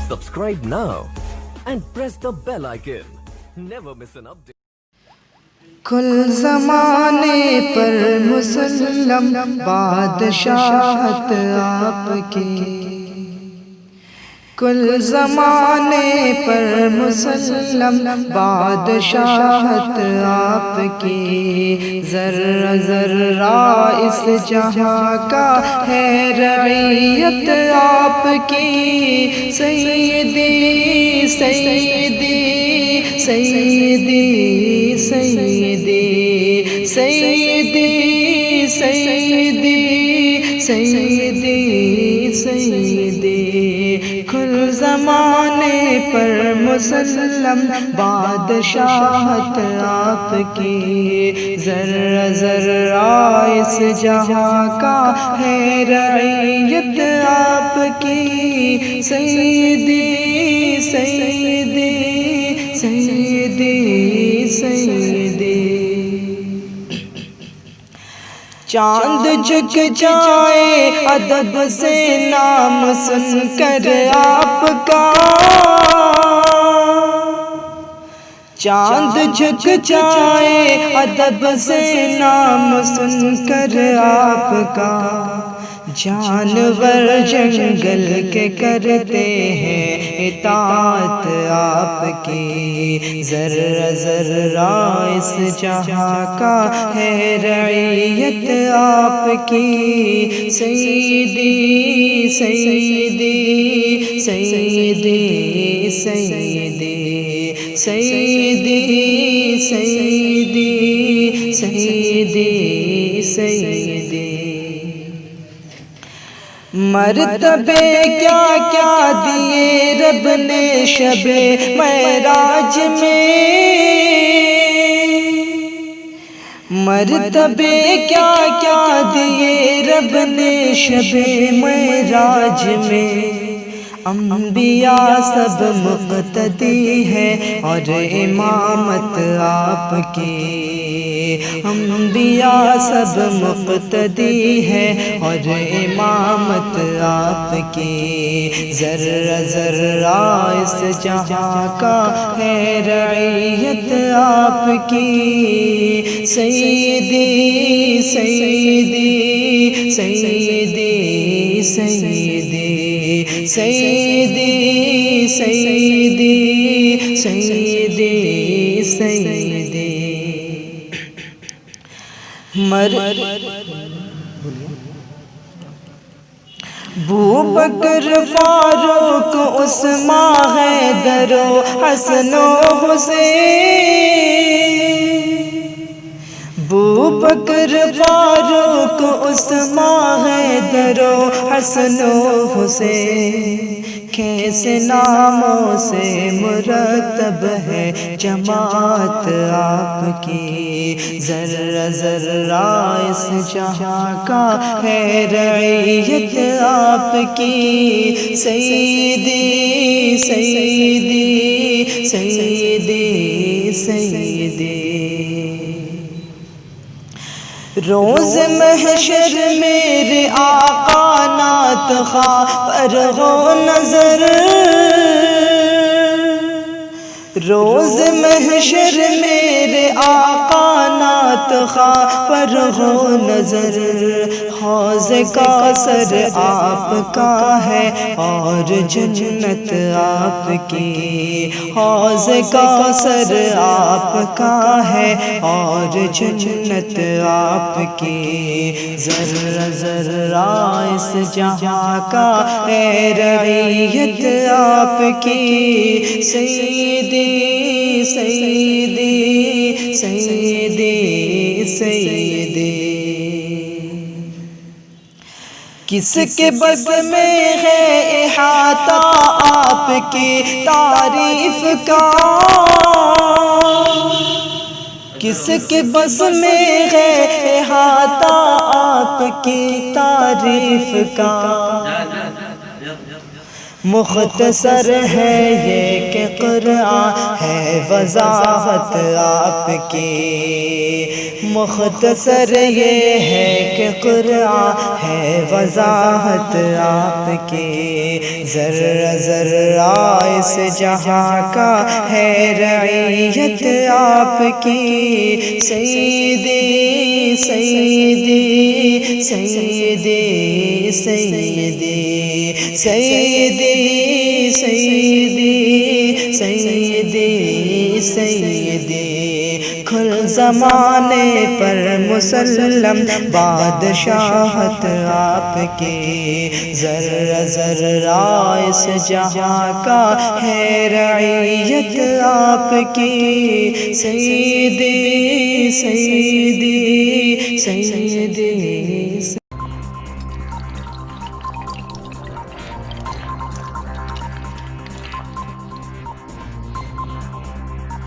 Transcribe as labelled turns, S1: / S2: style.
S1: Subscribe now and press the bell icon. Never miss an update.
S2: کل زمانے پر مسلم بادشاہت آپ کی، کل زمانے پر مسلم بادشاہت آپ کی، ذرہ ذرہ اس جہاں کا ہے رعیت آپ کی، سیدی سیدی سیدی سیدی سیدی سیدی سیدی سیدی کل زمانے پر مسلم بادشاہت آپ کی، ذرہ ذرہ اس جہاں کا ہے رعیت آپ کی، سیدی سیدی سیدی سیدی چاند جھک جائے ادب سے نام سن کر آپ کا، چاند جھک جائے ادب سے نام سن کر آپ کا، جانور جنگل کے کرتے ہیں اطاعت آپ کی، ذرہ ذرہ اس جہاں کا ہے رعیت آپ کی، سیدی سیدی سیدی سیدی سیدی سیدی سیدی سیدی مرتبے کیا کیا دیے رب نے شب معراج میں، مرتبے کیا کیا دیے رب نے شب معراج میں، انبیاء سب مقتدی ہے اور امامت آپ کی، انبیاء سب مقتدی ہے اور امامت آپ کی، ذرہ ذرہ اس جہاں کا ہے رعیت آپ کی، سیدی سیدی سیدی سیدی سیدی سیدی سیدی سیدی بوبکر فاروق عثمان حیدر و حسن و حسین، بوبکر فاروق عثمان حیدر و حسن و حسین، کیسے ناموں سے مرتب ہے جماعت آپ کی، ذرہ ذرہ اس جہاں کا ہے رعیت آپ کی، سیدی سیدی سیدی سیدی روز محشر میرے آقا نعت خواں پر ہو نظر، روز محشر میرے آقا نعت خواں پر ہو نظر، حوض کوثر آپ کا ہے اور جنت آپ کی، حوض کوثر آپ کا ہے اور جنت آپ کی، ذرہ ذرہ اس جہاں کا ہے رعیت آپ کی، سیدی سیدی سیدی سیدی کس کے بس میں ہے احاطہ آپ کی تعریف کا، کس کے بس میں ہے احاطہ آپ کی تعریف کا، مختصر ہے یہ کہ قرآن ہے وضاحت آپ کی، مختصر یہ ہے کہ قرآن ہے وضاحت آپ کی، ذرہ ذرہ اس جہاں کا ہے رعیت آپ کی، سیدی سیدی سیدی سیدی سیدی سیدی سیدی سیدی کل زمانے پر مسلم بادشاہت آپ کی، ذرہ ذرہ اس جہاں کا ہے رعیت آپ کی، سیدی سیدی سیدی